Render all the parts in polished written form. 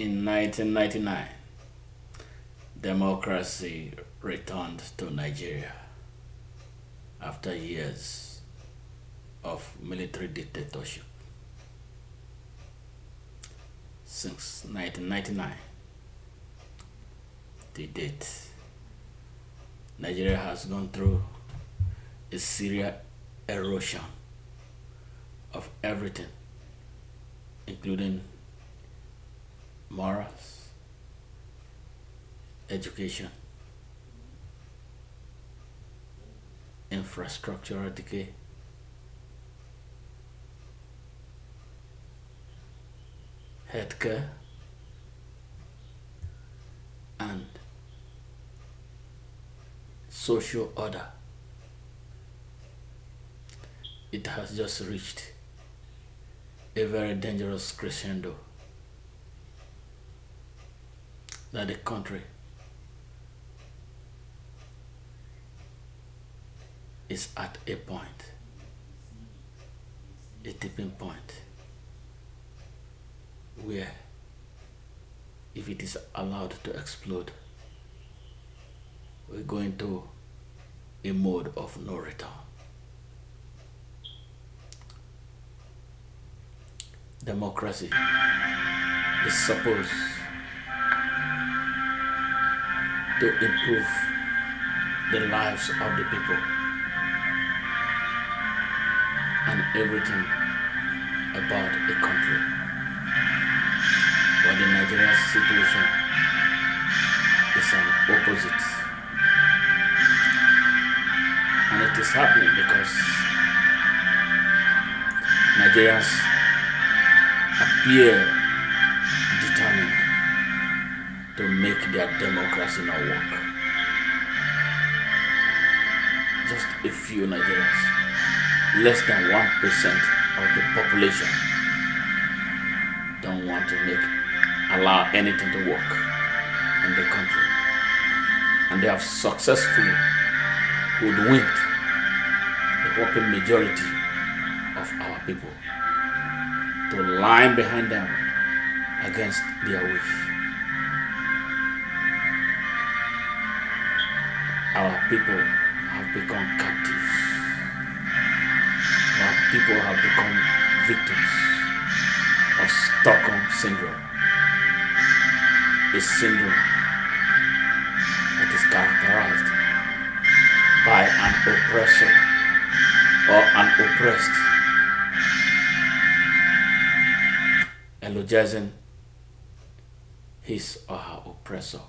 In 1999, democracy returned to Nigeria after years of military dictatorship. Since 1999 to date, Nigeria has gone through a serious erosion of everything, including morals, education, infrastructural decay, healthcare, and social order. It has just reached a very dangerous crescendo that the country is at a point, a tipping point, where if it is allowed to explode, we're going to a mode of no return. Democracy is supposed to improve the lives of the people and everything about a country. But the Nigerian situation is an opposite. And it is happening because Nigerians appear determined to make their democracy not work. Just a few Nigerians, less than 1% of the population, don't want to allow anything to work in the country. And they have successfully hoodwinked the whopping majority of our people to line behind them against their wish. Our people have become captives. Our people have become victims of Stockholm Syndrome, a syndrome that is characterized by an oppressor or an oppressed eulogizing his or her oppressor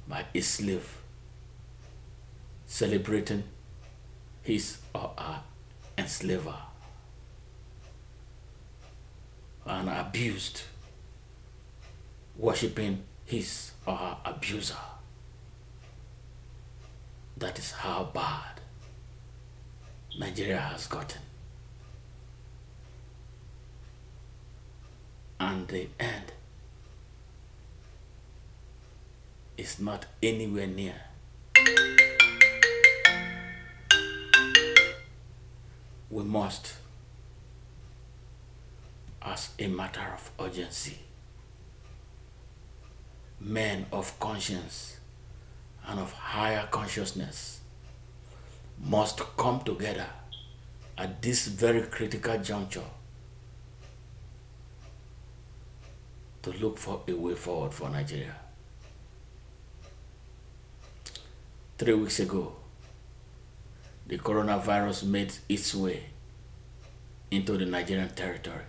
by a slave celebrating his or her enslaver, an abused worshipping his or her abuser. That is how bad Nigeria has gotten. And the end is not anywhere near. We must, as a matter of urgency, men of conscience and of higher consciousness must come together at this very critical juncture to look for a way forward for Nigeria. 3 weeks ago, the coronavirus made its way into the Nigerian territory,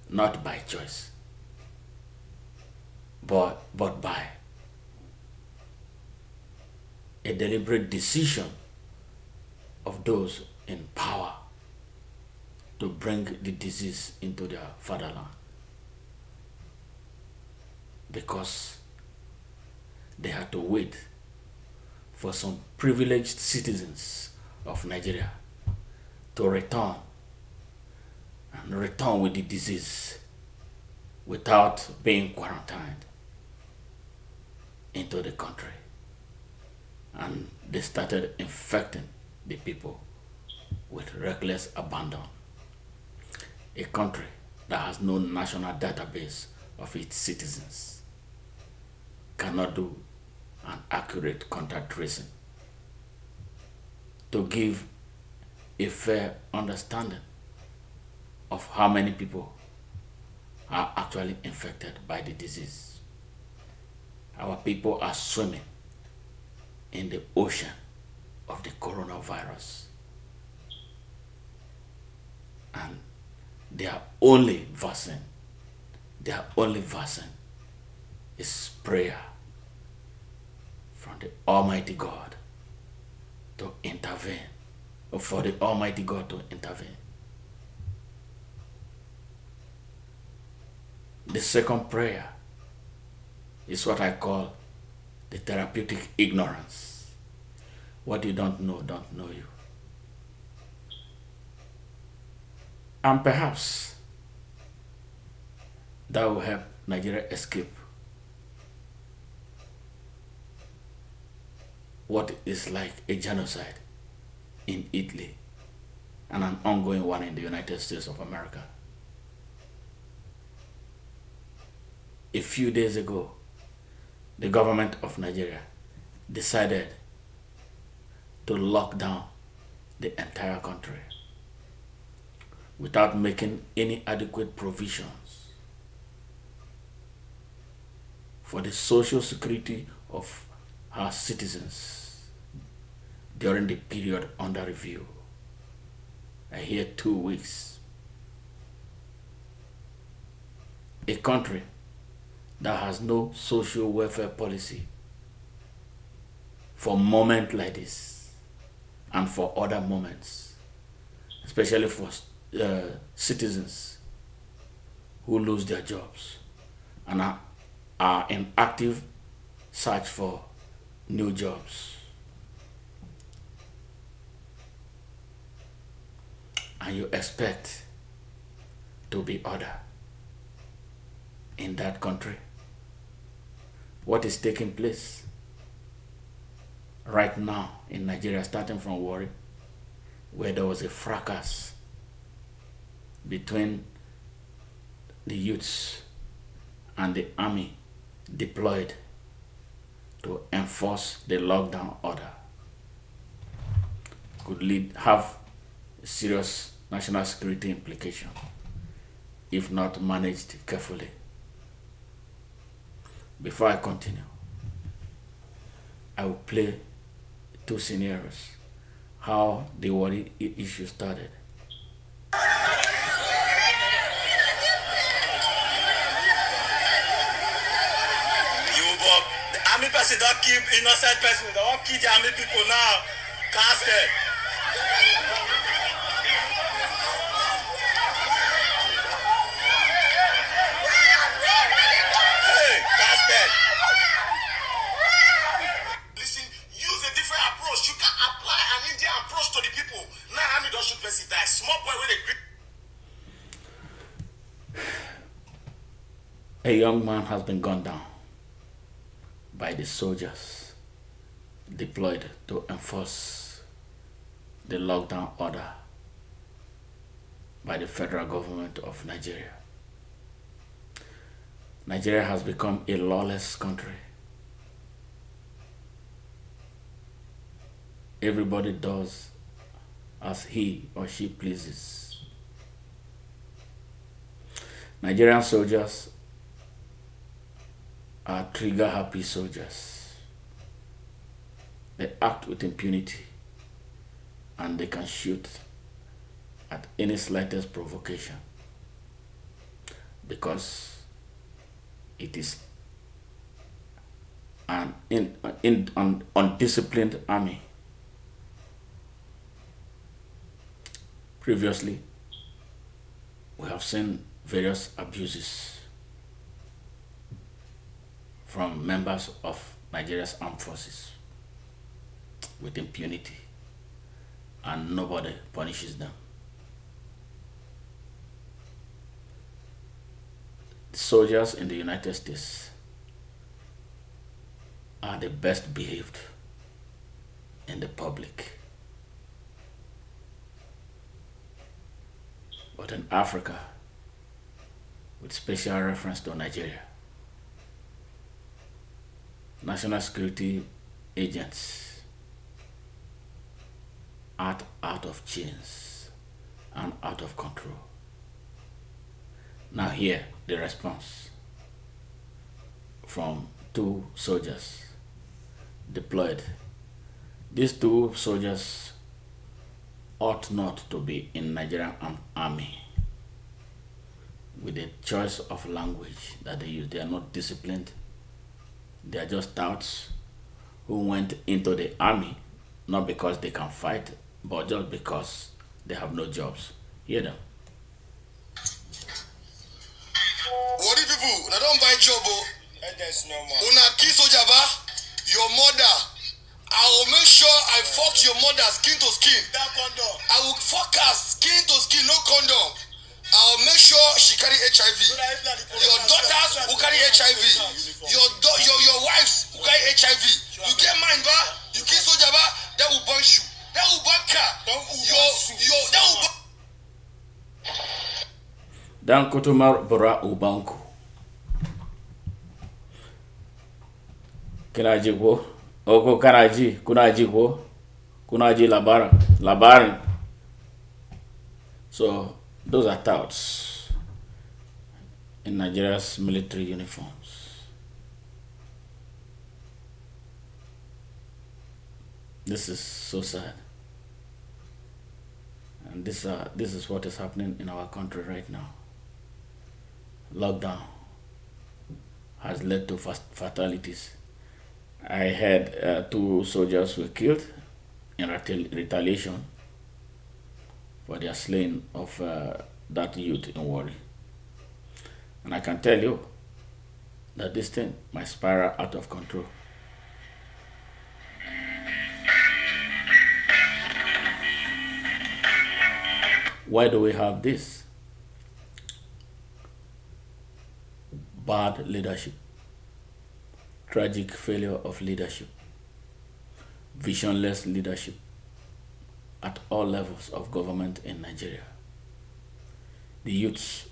not by choice, but by a deliberate decision of those in power to bring the disease into their fatherland, because they had to wait for some privileged citizens of Nigeria to return with the disease without being quarantined into the country. And they started infecting the people with reckless abandon. A country that has no national database of its citizens cannot do an accurate contact tracing to give a fair understanding of how many people are actually infected by the disease. Our people are swimming in the ocean of the coronavirus, and their only vaccine is prayer from the Almighty God to intervene, or for the Almighty God to intervene. The second prayer is what I call the therapeutic ignorance. What you don't know you. And perhaps that will help Nigeria escape what is like a genocide in Italy and an ongoing one in the United States of America. A few days ago, the government of Nigeria decided to lock down the entire country without making any adequate provisions for the social security of our citizens during the period under review. I hear 2 weeks. A country that has no social welfare policy for moments like this and for other moments, especially for citizens who lose their jobs and are in active search for new jobs. And you expect to be order in that country. What is taking place right now in Nigeria, starting from Warri, where there was a fracas between the youths and the army deployed to enforce the lockdown order, could have serious national security implication if not managed carefully. Before I continue, I will play 2 scenarios, how the Warri issue started. The army person don't keep innocent person. They don't kill the army people now. Casted. Hey, casted. Listen, use a different approach. You can apply an Indian approach to the people. Now army don't shoot person die. Small boy with a grip. A young man has been gunned down by the soldiers deployed to enforce the lockdown order by the federal government of Nigeria. Nigeria has become a lawless country. Everybody does as he or she pleases. Nigerian soldiers are trigger-happy soldiers. They act with impunity and they can shoot at any slightest provocation because it is an undisciplined army. Previously, we have seen various abuses from members of Nigeria's armed forces with impunity, and nobody punishes them. The soldiers in the United States are the best behaved in the public. But in Africa, with special reference to Nigeria. National security agents out of chains and out of control. Now here the response from 2 soldiers deployed. These 2 soldiers ought not to be in Nigerian army. With the choice of language that they use, they are not disciplined. They are just touts who went into the army not because they can fight, but just because they have no jobs. Hear them. What if people that don't buy job? There's no more. Una kiss Ojaba, your mother. I will make sure I fuck your mother skin to skin. That condom. I will fuck her skin to skin, no condom. I will make sure she carry HIV. Your daughters will carry HIV. Your wives will carry HIV. You get mine, ba? You kiss Ojaba, that will burn you. That will burn car. That will burn. Dan Kotomar Bora Ubanku. Kinaji ko? Oko kanaji, kunaji ko? Kunaji labarin. So those are touts in Nigeria's military uniforms. This is so sad. And this is what is happening in our country right now. Lockdown has led to fatalities. I heard 2 soldiers were killed in retaliation for their slaying of that youth in Warri. And I can tell you that this thing might spiral out of control. Why do we have this? Bad leadership, tragic failure of leadership, visionless leadership at all levels of government in Nigeria. The youths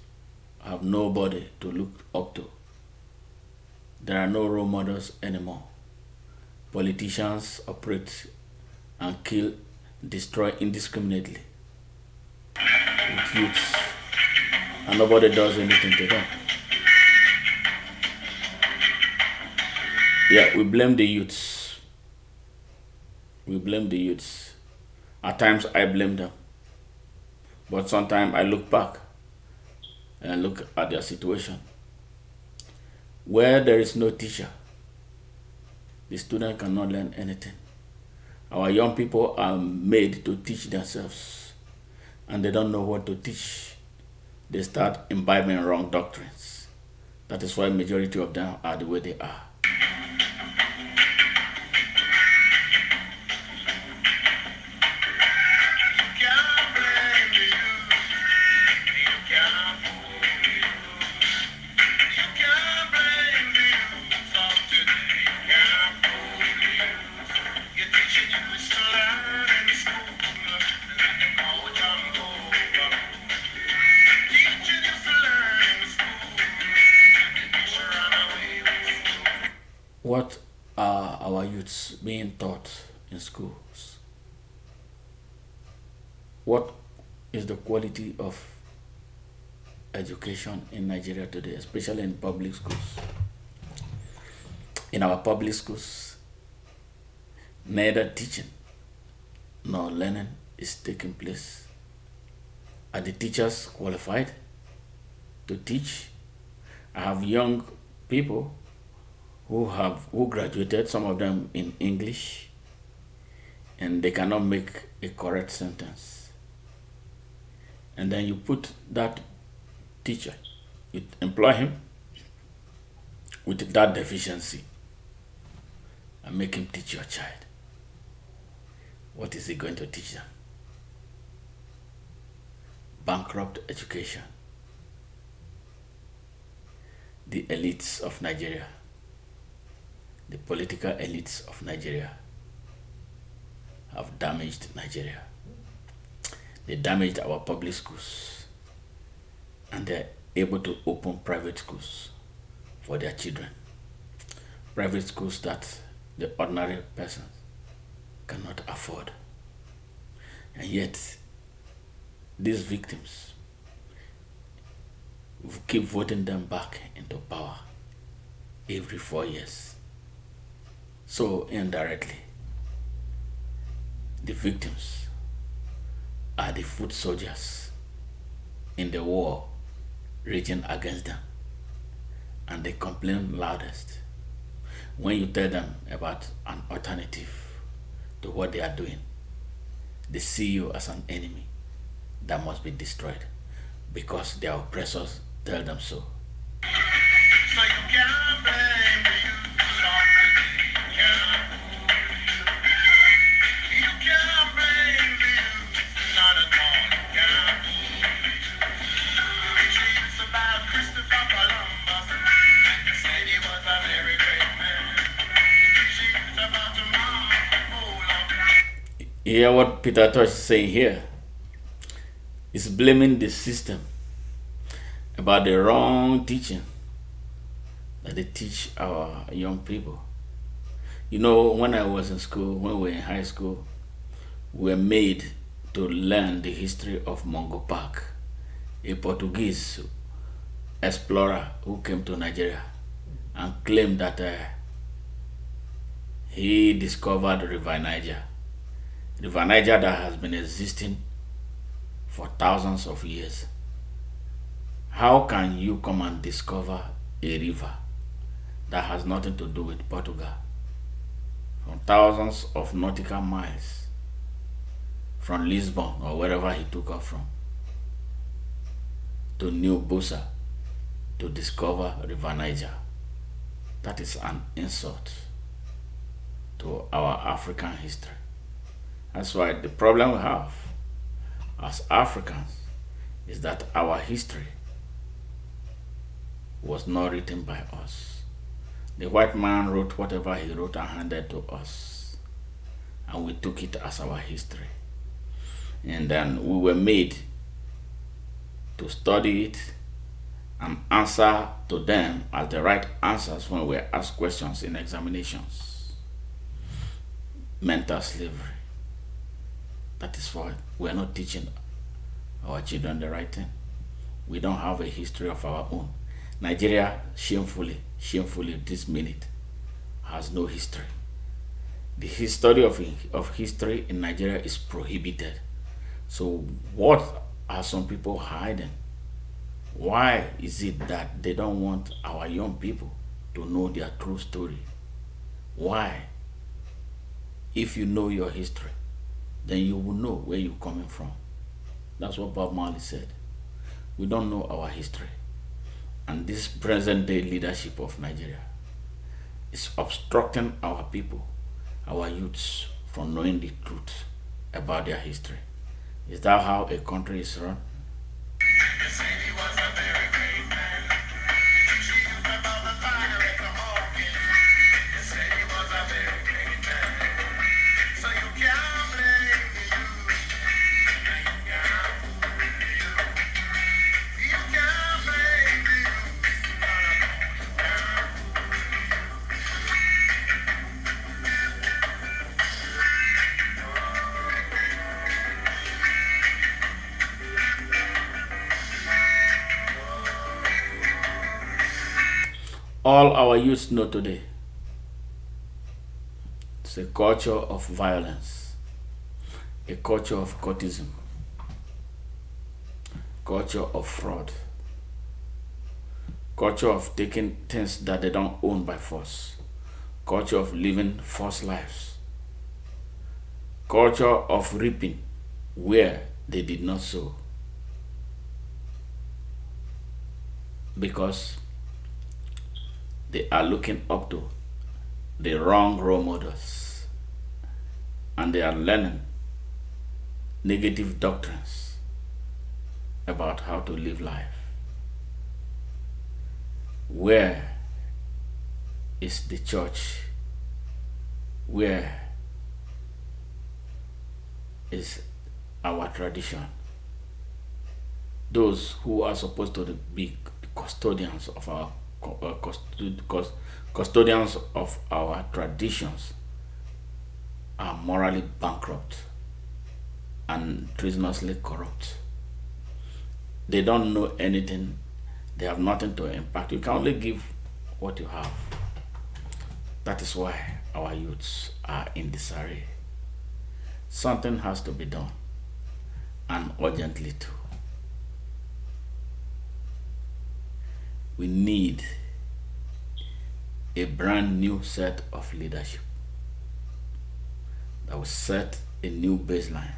have nobody to look up to. There are no role models anymore. Politicians operate and kill, destroy indiscriminately with youths, and nobody does anything to them. Yeah, we blame the youths. We blame the youths. At times I blame them. But sometimes I look back and look at their situation. Where there is no teacher, the student cannot learn anything. Our young people are made to teach themselves, and they don't know what to teach. They start imbibing wrong doctrines. That is why majority of them are the way they are. What are our youths being taught in schools? What is the quality of education in Nigeria today, especially in public schools? In our public schools, neither teaching nor learning is taking place. Are the teachers qualified to teach? I have young people who graduated, some of them in English, and they cannot make a correct sentence. And then you put that teacher, you employ him with that deficiency and make him teach your child. What is he going to teach them? Bankrupt education. The elites of Nigeria, the political elites of Nigeria have damaged Nigeria. They damaged our public schools, and they're able to open private schools for their children. Private schools that the ordinary person cannot afford. And yet, these victims, we keep voting them back into power every 4 years. So indirectly, the victims are the foot soldiers in the war raging against them, and they complain loudest when you tell them about an alternative to what they are doing. They see you as an enemy that must be destroyed because their oppressors tell them so. So you can't blame the youth, you can't blame the youth, not at all. You can't. It's about Christopher Columbus. They said he was a very great man. It's about tomorrow. You hear what Peter Tosh is saying here? He's blaming the system about the wrong teaching that they teach our young people. You know, when I was in school, when we were in high school, we were made to learn the history of Mungo Park, a Portuguese explorer who came to Nigeria and claimed that he discovered River Niger. River Niger that has been existing for thousands of years. How can you come and discover a river that has nothing to do with Portugal from thousands of nautical miles from Lisbon or wherever he took off from to New Busa to discover River Niger? That is an insult to our African history. That's why the problem we have as Africans is that our history was not written by us. The white man wrote whatever he wrote and handed to us, and we took it as our history. And then we were made to study it and answer to them as the right answers when we ask questions in examinations. Mental slavery. That is why we are not teaching our children the right thing. We don't have a history of our own. Nigeria, shamefully, this minute, has no history. The history of history in Nigeria is prohibited. So what are some people hiding? Why is it that they don't want our young people to know their true story? Why? If you know your history, then you will know where you're coming from. That's what Bob Marley said. We don't know our history. And this present day leadership of Nigeria is obstructing our people, our youths, from knowing the truth about their history. Is that how a country is run? All our youth know today, it's a culture of violence, a culture of courtism, culture of fraud, culture of taking things that they don't own by force, culture of living false lives, culture of reaping where they did not sow. Because they are looking up to the wrong role models and they are learning negative doctrines about how to live life. Where is the church? Where is our tradition? those who are supposed to be custodians of our custodians of our traditions are morally bankrupt and treasonously corrupt. They don't know anything. They have nothing to impact. You can only give what you have. That is why our youths are in disarray. Something has to be done, and urgently too. We need a brand new set of leadership that will set a new baseline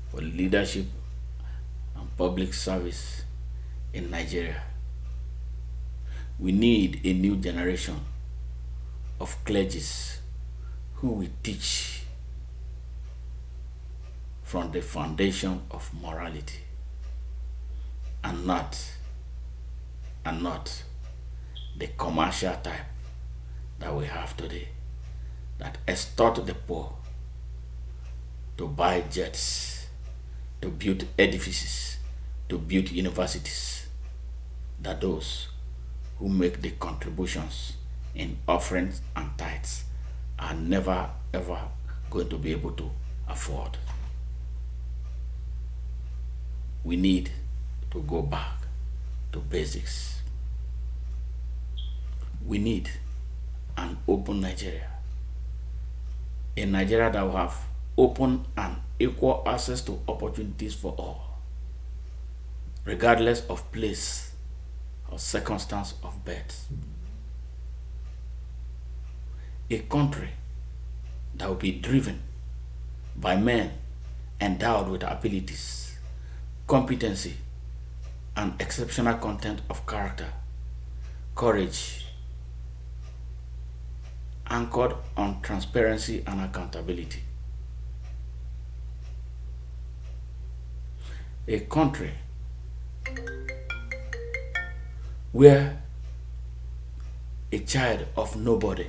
for leadership and public service in Nigeria. We need a new generation of clergies who will teach from the foundation of morality and not the commercial type that we have today, that extort the poor to buy jets, to build edifices, to build universities, that those who make the contributions in offerings and tithes are never ever going to be able to afford. We need to go back to basics. We need an open Nigeria. A Nigeria that will have open and equal access to opportunities for all, regardless of place or circumstance of birth. A country that will be driven by men endowed with abilities, competency, and exceptional content of character, courage, anchored on transparency and accountability. A country where a child of nobody,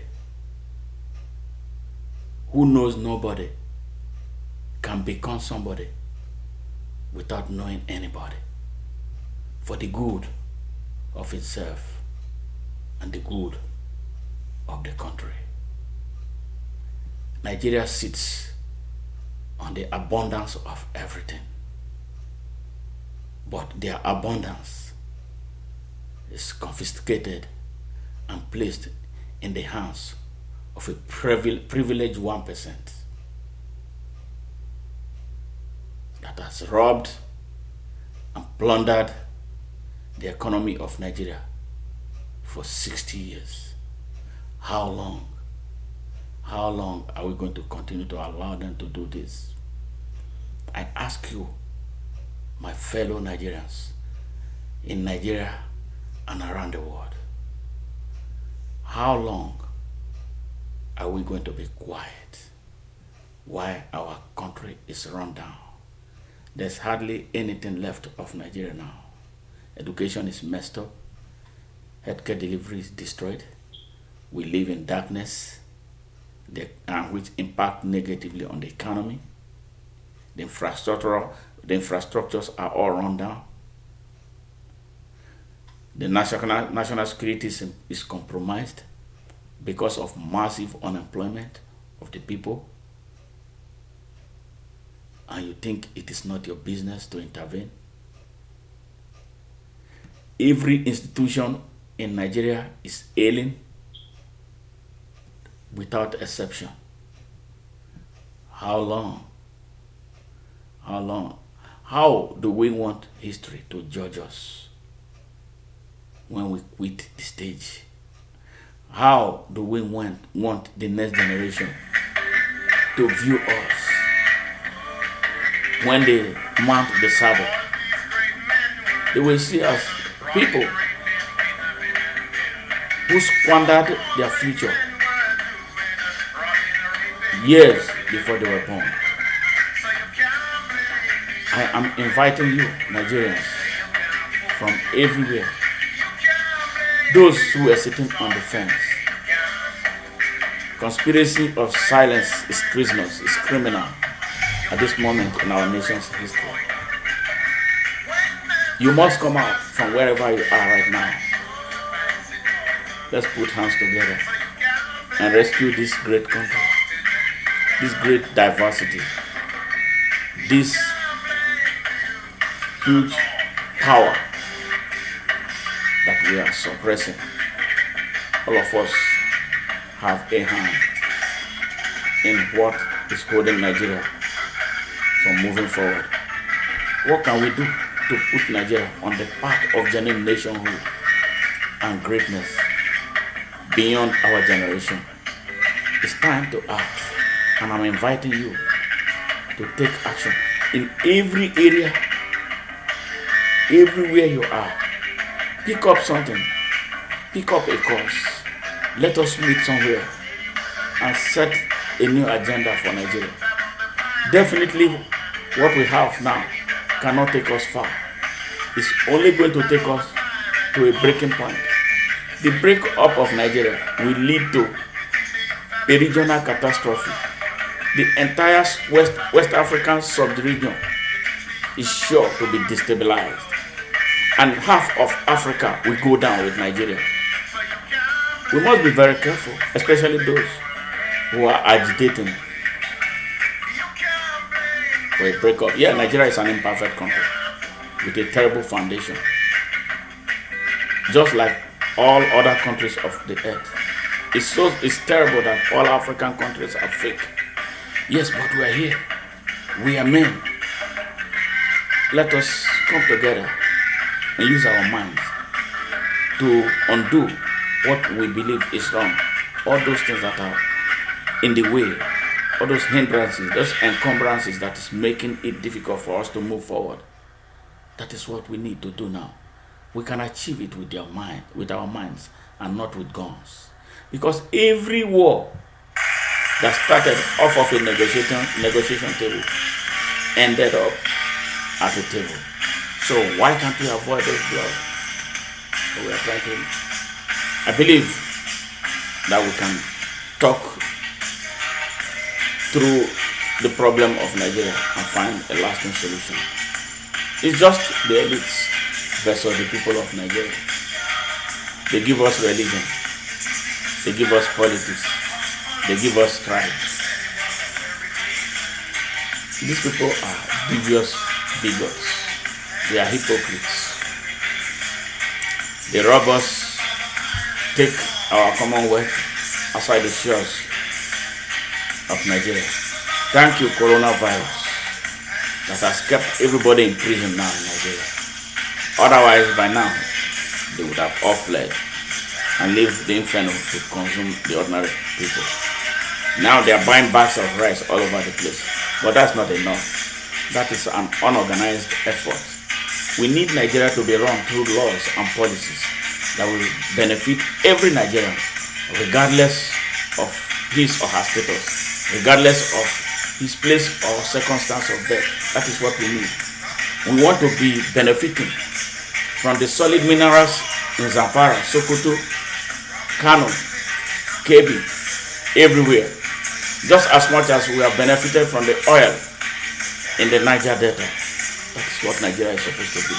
who knows nobody, can become somebody without knowing anybody, for the good of itself and the good of the country. Nigeria sits on the abundance of everything, but their abundance is confiscated and placed in the hands of a privileged 1% that has robbed and plundered the economy of Nigeria for 60 years. How long? How long are we going to continue to allow them to do this? I ask you, my fellow Nigerians, in Nigeria and around the world, how long are we going to be quiet while our country is run down? There's hardly anything left of Nigeria now. Education is messed up. Healthcare delivery is destroyed. We live in darkness, which impact negatively on the economy. The infrastructures are all run down. The national security is compromised because of massive unemployment of the people. And you think it is not your business to intervene? Every institution in Nigeria is ailing without exception. How long? How long? How do we want history to judge us when we quit the stage? How do we want the next generation to view us when they mount the saddle? They will see us people who squandered their future years before they were born. I am inviting you, Nigerians, from everywhere, those who are sitting on the fence. Conspiracy of silence is treasonous, is criminal at this moment in our nation's history. You must come out from wherever you are right now. Let's put hands together and rescue this great country, this great diversity, this huge power that we are suppressing. All of us have a hand in what is holding Nigeria from moving forward. What can we do to put Nigeria on the path of genuine nationhood and greatness beyond our generation? It's time to act, and I'm inviting you to take action in every area, everywhere you are. Pick up something, pick up a course. Let us meet somewhere and set a new agenda for Nigeria. Definitely, what we have now cannot take us far. It's only going to take us to a breaking point. The break-up of Nigeria will lead to a regional catastrophe. The entire West African sub-region is sure to be destabilized, and half of Africa will go down with Nigeria. We must be very careful, especially those who are agitating for a breakup. Yeah, Nigeria is an imperfect country with a terrible foundation, just like all other countries of the earth. It's terrible that all African countries are fake. Yes, but we are here. We are men. Let us come together and use our minds to undo what we believe is wrong. All those things that are in the way, all those hindrances, those encumbrances that is making it difficult for us to move forward. That is what we need to do now. We can achieve it with our minds, and not with guns. Because every war that started off of a negotiation table ended up at a table. So why can't we avoid this blood? So we are trying to. I believe that we can talk through the problem of Nigeria and find a lasting solution. It's just the elites versus the people of Nigeria. They give us religion, they give us politics, they give us tribes. These people are devious bigots. They are hypocrites. They rob us, take our commonwealth outside the shores of Nigeria. Thank you, coronavirus, that has kept everybody in prison now in Nigeria. Otherwise, by now, they would have all fled and leave the inferno to consume the ordinary people. Now they are buying bags of rice all over the place. But that's not enough. That is an unorganized effort. We need Nigeria to be run through laws and policies that will benefit every Nigerian, regardless of his or her status, regardless of his place or circumstance of death. That is what we need. We want to be benefiting from the solid minerals in Zamfara, Sokoto, Kano, Kebbi, everywhere, just as much as we have benefited from the oil in the Niger Delta. That is what Nigeria is supposed to be.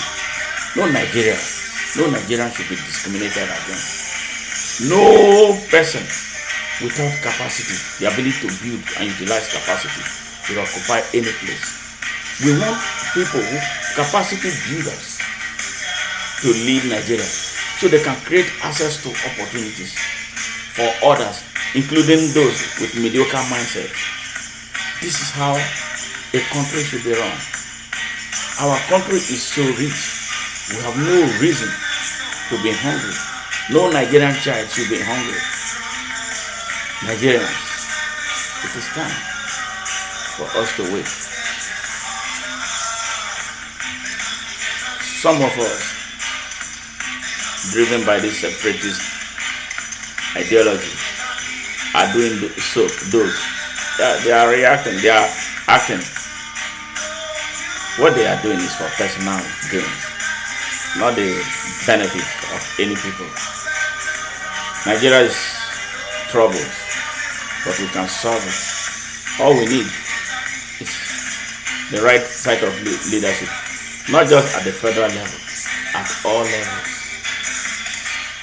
No Nigerian should be discriminated against. No person without capacity, the ability to build and utilize capacity, should occupy any place. We want people who capacity builders to lead Nigeria so they can create access to opportunities for others, including those with mediocre mindsets. This is how a country should be run. Our country is so rich. We have no reason to be hungry. No Nigerian child should be hungry. Nigerians, it is time for us to wait. Some of us, driven by this separatist ideology, are doing they are reacting, they are acting. What they are doing is for personal gains, not the benefit of any people. Nigeria is troubled, but we can solve it. All we need is the right side of leadership, not just at the federal level, at all levels.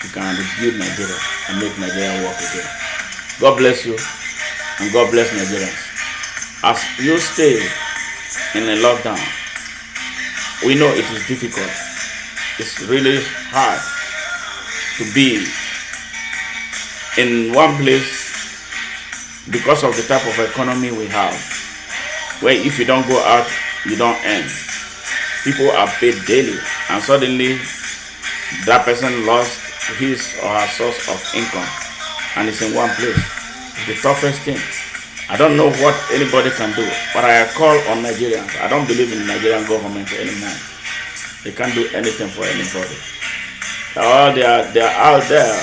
We can rebuild Nigeria and make Nigeria work again. God bless you and God bless Nigerians. As you stay in a lockdown, we know it is difficult. It's really hard to be in one place because of the type of economy we have, where if you don't go out, you don't earn. People are paid daily, and suddenly that person lost his or her source of income, and it's in one place. It's the toughest thing. I don't know what anybody can do, but I call on Nigerians. I don't believe in the Nigerian government anymore. They can't do anything for anybody. They are out there.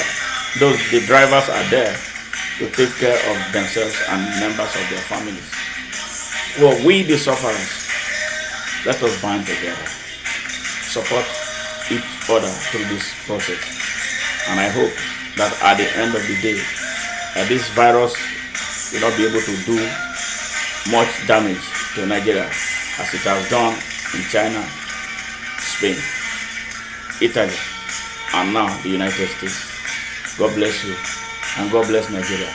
The drivers are there to take care of themselves and members of their families. Well, we the sufferers, let us band together, support each other through this process. And I hope that at the end of the day, this virus will not be able to do much damage to Nigeria as it has done in China, Spain, Italy, and now the United States. God bless you and God bless Nigeria.